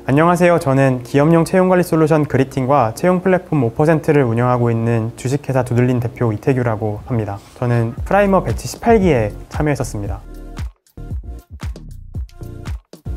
안녕하세요. 저는 기업용 채용관리 솔루션 그리팅과 채용 플랫폼 5%를 운영하고 있는 주식회사 두들린 대표 이태규라고 합니다. 저는 프라이머 배치 18기에 참여했었습니다.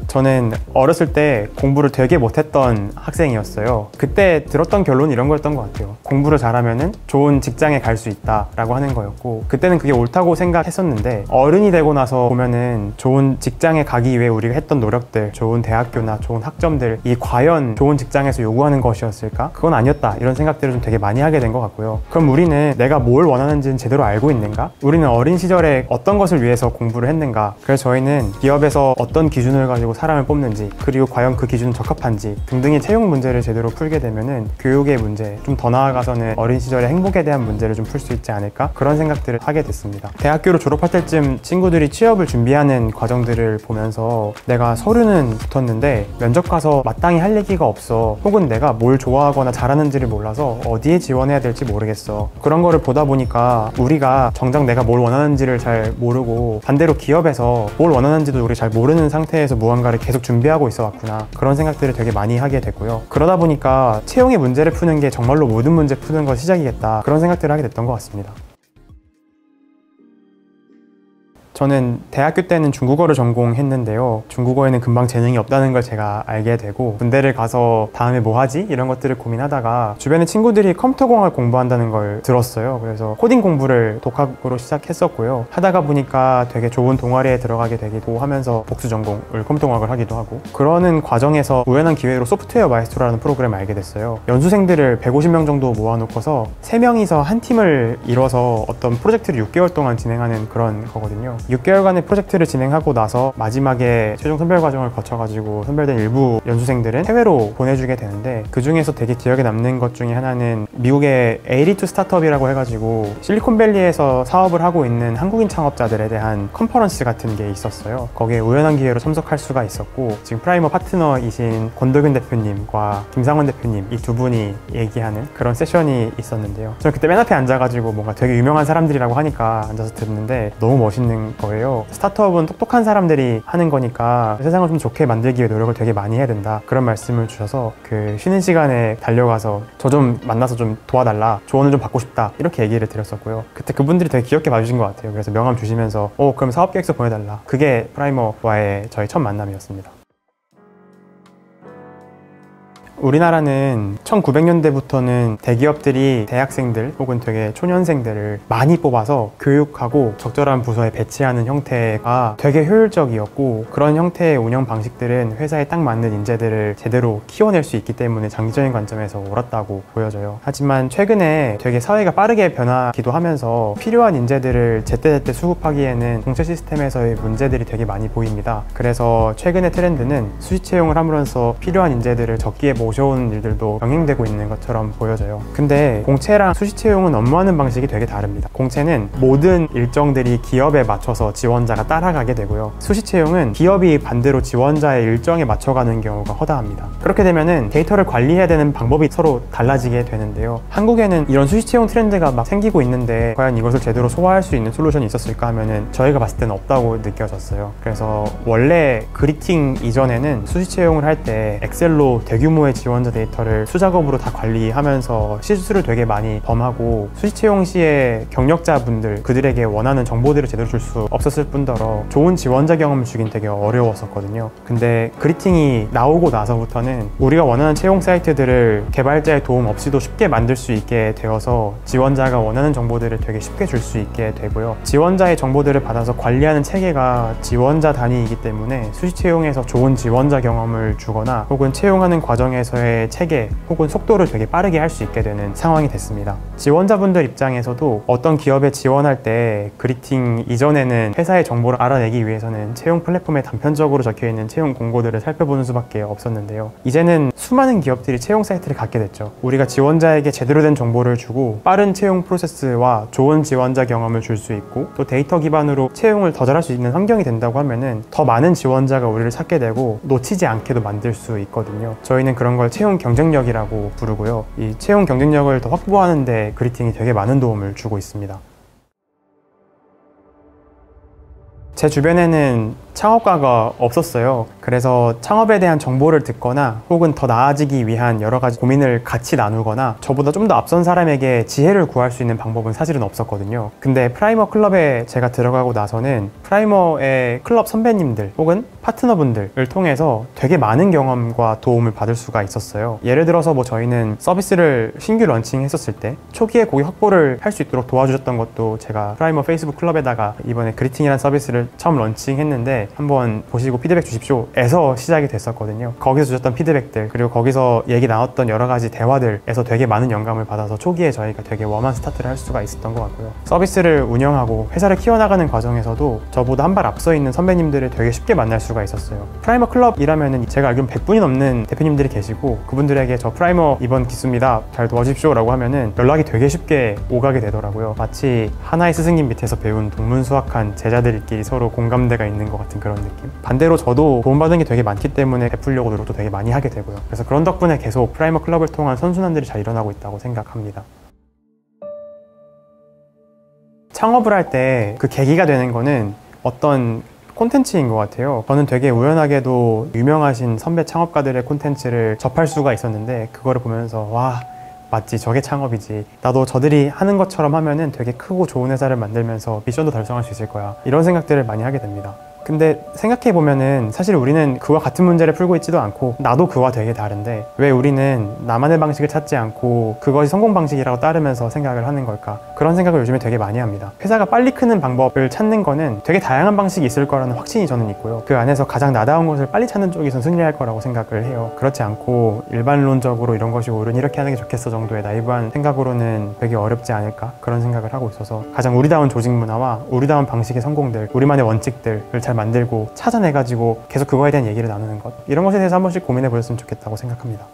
저는 어렸을 때 공부를 되게 못했던 학생이었어요. 그때 들었던 결론은 이런 거였던 것 같아요. 공부를 잘하면 좋은 직장에 갈 수 있다라고 하는 거였고, 그때는 그게 옳다고 생각했었는데 어른이 되고 나서 보면은 좋은 직장에 가기 위해 우리가 했던 노력들, 좋은 대학교나 좋은 학점들이 과연 좋은 직장에서 요구하는 것이었을까? 그건 아니었다, 이런 생각들을 좀 되게 많이 하게 된 것 같고요. 그럼 우리는 내가 뭘 원하는지는 제대로 알고 있는가? 우리는 어린 시절에 어떤 것을 위해서 공부를 했는가? 그래서 저희는 기업에서 어떤 기준을 가지고 사람을 뽑는지, 그리고 과연 그 기준은 적합한지 등등의 채용 문제를 제대로 풀게 되면은 교육의 문제, 좀 더 나아가서는 어린 시절의 행복에 대한 문제를 좀 풀 수 있지 않을까? 그런 생각들을 하게 됐습니다. 대학교를 졸업할 때쯤 친구들이 취업을 준비하는 과정들을 보면서 내가 서류는 붙었는데 면접 가서 마땅히 할 얘기가 없어, 혹은 내가 뭘 좋아하거나 잘하는지를 몰라서 어디에 지원해야 될지 모르겠어, 그런 거를 보다 보니까 우리가 정작 내가 뭘 원하는지를 잘 모르고 반대로 기업에서 뭘 원하는지도 우리 잘 모르는 상태에서 무언가를 계속 준비하고 있어 왔구나, 그런 생각들을 되게 많이 하게 됐고요. 그러다 보니까 채용의 문제를 푸는 게 정말로 모든 문제 푸는 것 시작이겠다, 그런 생각들을 하게 됐던 것 같습니다. 저는 대학교 때는 중국어를 전공했는데요. 중국어에는 금방 재능이 없다는 걸 제가 알게 되고, 군대를 가서 다음에 뭐 하지? 이런 것들을 고민하다가 주변에 친구들이 컴퓨터공학 공부한다는 걸 들었어요. 그래서 코딩 공부를 독학으로 시작했었고요. 하다가 보니까 되게 좋은 동아리에 들어가게 되기도 하면서 복수 전공을 컴퓨터공학을 하기도 하고, 그러는 과정에서 우연한 기회로 소프트웨어 마에스트로라는 프로그램을 알게 됐어요. 연수생들을 150명 정도 모아놓고서 3명이서 한 팀을 이뤄서 어떤 프로젝트를 6개월 동안 진행하는 그런 거거든요. 6개월간의 프로젝트를 진행하고 나서 마지막에 최종 선별 과정을 거쳐가지고 선별된 일부 연수생들은 해외로 보내주게 되는데, 그 중에서 되게 기억에 남는 것 중에 하나는 미국의 A2 스타트업이라고 해가지고 실리콘밸리에서 사업을 하고 있는 한국인 창업자들에 대한 컨퍼런스 같은 게 있었어요. 거기에 우연한 기회로 참석할 수가 있었고, 지금 프라이머 파트너이신 권도균 대표님과 김상원 대표님, 이 두 분이 얘기하는 그런 세션이 있었는데요. 저는 그때 맨 앞에 앉아가지고 뭔가 되게 유명한 사람들이라고 하니까 앉아서 듣는데 너무 멋있는 거예요. 스타트업은 똑똑한 사람들이 하는 거니까 세상을 좀 좋게 만들기 위해 노력을 되게 많이 해야 된다, 그런 말씀을 주셔서 그 쉬는 시간에 달려가서 저 좀 만나서 좀 도와달라, 조언을 좀 받고 싶다, 이렇게 얘기를 드렸었고요. 그때 그분들이 되게 귀엽게 봐주신 것 같아요. 그래서 명함 주시면서 그럼 사업계획서 보내달라, 그게 프라이머와의 저희 첫 만남이었습니다. 우리나라는 1900년대부터는 대기업들이 대학생들 혹은 되게 초년생들을 많이 뽑아서 교육하고 적절한 부서에 배치하는 형태가 되게 효율적이었고, 그런 형태의 운영 방식들은 회사에 딱 맞는 인재들을 제대로 키워낼 수 있기 때문에 장기적인 관점에서 옳았다고 보여져요. 하지만 최근에 되게 사회가 빠르게 변하기도 하면서 필요한 인재들을 제때제때 수급하기에는 공채 시스템에서의 문제들이 되게 많이 보입니다. 그래서 최근의 트렌드는 수시 채용을 함으로써 필요한 인재들을 적기에 모셔오는 일들도 병행되고 있는 것처럼 보여져요. 근데 공채랑 수시 채용은 업무하는 방식이 되게 다릅니다. 공채는 모든 일정들이 기업에 맞춰서 지원자가 따라가게 되고요. 수시 채용은 기업이 반대로 지원자의 일정에 맞춰가는 경우가 허다합니다. 그렇게 되면은 데이터를 관리해야 되는 방법이 서로 달라지게 되는데요. 한국에는 이런 수시 채용 트렌드가 막 생기고 있는데 과연 이것을 제대로 소화할 수 있는 솔루션이 있었을까 하면은 저희가 봤을 때는 없다고 느껴졌어요. 그래서 원래 그리팅 이전에는 수시 채용을 할 때 엑셀로 대규모의 지원자 데이터를 수작업으로 다 관리하면서 실수를 되게 많이 범하고, 수시 채용 시에 경력자분들, 그들에게 원하는 정보들을 제대로 줄 수 없었을 뿐더러 좋은 지원자 경험을 주긴 되게 어려웠었거든요. 근데 그리팅이 나오고 나서부터는 우리가 원하는 채용 사이트들을 개발자의 도움 없이도 쉽게 만들 수 있게 되어서 지원자가 원하는 정보들을 되게 쉽게 줄 수 있게 되고요. 지원자의 정보들을 받아서 관리하는 체계가 지원자 단위이기 때문에 수시 채용에서 좋은 지원자 경험을 주거나 혹은 채용하는 과정에서의 체계 혹은 속도를 되게 빠르게 할 수 있게 되는 상황이 됐습니다. 지원자분들 입장에서도 어떤 기업에 지원할 때 그리팅 이전에는 회사의 정보를 알아내기 위해서는 채용 플랫폼에 단편적으로 적혀있는 채용 공고들을 살펴보는 수밖에 없었는데요. 이제는 수많은 기업들이 채용 사이트를 갖게 됐죠. 우리가 지원자에게 제대로 된 정보를 주고 빠른 채용 프로세스와 좋은 지원자 경험을 줄 수 있고, 또 데이터 기반으로 채용을 더 잘할 수 있는 환경이 된다고 하면은 더 많은 지원자가 우리를 찾게 되고 놓치지 않게도 만들 수 있거든요. 저희는 그런 걸 채용 경쟁력이라고 부르고요. 이 채용 경쟁력을 더 확보하는 데 그리팅이 되게 많은 도움을 주고 있습니다. 제 주변에는 창업가가 없었어요. 그래서 창업에 대한 정보를 듣거나 혹은 더 나아지기 위한 여러 가지 고민을 같이 나누거나 저보다 좀 더 앞선 사람에게 지혜를 구할 수 있는 방법은 사실은 없었거든요. 근데 프라이머 클럽에 제가 들어가고 나서는 프라이머의 클럽 선배님들 혹은 파트너분들을 통해서 되게 많은 경험과 도움을 받을 수가 있었어요. 예를 들어서 뭐 저희는 서비스를 신규 런칭했었을 때 초기에 고객 확보를 할 수 있도록 도와주셨던 것도 제가 프라이머 페이스북 클럽에다가 이번에 그리팅이라는 서비스를 처음 런칭했는데 한번 보시고 피드백 주십시오 에서 시작이 됐었거든요. 거기서 주셨던 피드백들 그리고 거기서 얘기 나왔던 여러 가지 대화들에서 되게 많은 영감을 받아서 초기에 저희가 되게 웜한 스타트를 할 수가 있었던 것 같고요. 서비스를 운영하고 회사를 키워나가는 과정에서도 저보다 한 발 앞서 있는 선배님들을 되게 쉽게 만날 수가 있었어요. 프라이머 클럽이라면 제가 알기로는 100분이 넘는 대표님들이 계시고 그분들에게 저 프라이머 이번 기수입니다 잘 도와주십시오 라고 하면은 연락이 되게 쉽게 오가게 되더라고요. 마치 하나의 스승님 밑에서 배운 동문수학한 제자들끼리 서로 공감대가 있는 것 같은 그런 느낌. 반대로 저도 도움받은 게 되게 많기 때문에 베풀려고 노력도 되게 많이 하게 되고요. 그래서 그런 덕분에 계속 프라이머 클럽을 통한 선순환들이 잘 일어나고 있다고 생각합니다. 창업을 할 때 그 계기가 되는 거는 어떤 콘텐츠인 것 같아요. 저는 되게 우연하게도 유명하신 선배 창업가들의 콘텐츠를 접할 수가 있었는데 그거를 보면서 와 맞지 저게 창업이지 나도 저들이 하는 것처럼 하면은 되게 크고 좋은 회사를 만들면서 미션도 달성할 수 있을 거야 이런 생각들을 많이 하게 됩니다. 근데 생각해보면은 사실 우리는 그와 같은 문제를 풀고 있지도 않고 나도 그와 되게 다른데 왜 우리는 나만의 방식을 찾지 않고 그것이 성공 방식이라고 따르면서 생각을 하는 걸까? 그런 생각을 요즘에 되게 많이 합니다. 회사가 빨리 크는 방법을 찾는 거는 되게 다양한 방식이 있을 거라는 확신이 저는 있고요. 그 안에서 가장 나다운 것을 빨리 찾는 쪽이 선 승리할 거라고 생각을 해요. 그렇지 않고 일반론적으로 이런 것이 옳으니 이렇게 하는 게 좋겠어 정도의 나이브한 생각으로는 되게 어렵지 않을까? 그런 생각을 하고 있어서 가장 우리다운 조직 문화와 우리다운 방식의 성공들, 우리만의 원칙들을 잘 만들고 찾아내가지고 계속 그거에 대한 얘기를 나누는 것 이런 것에 대해서 한 번씩 고민해 보셨으면 좋겠다고 생각합니다.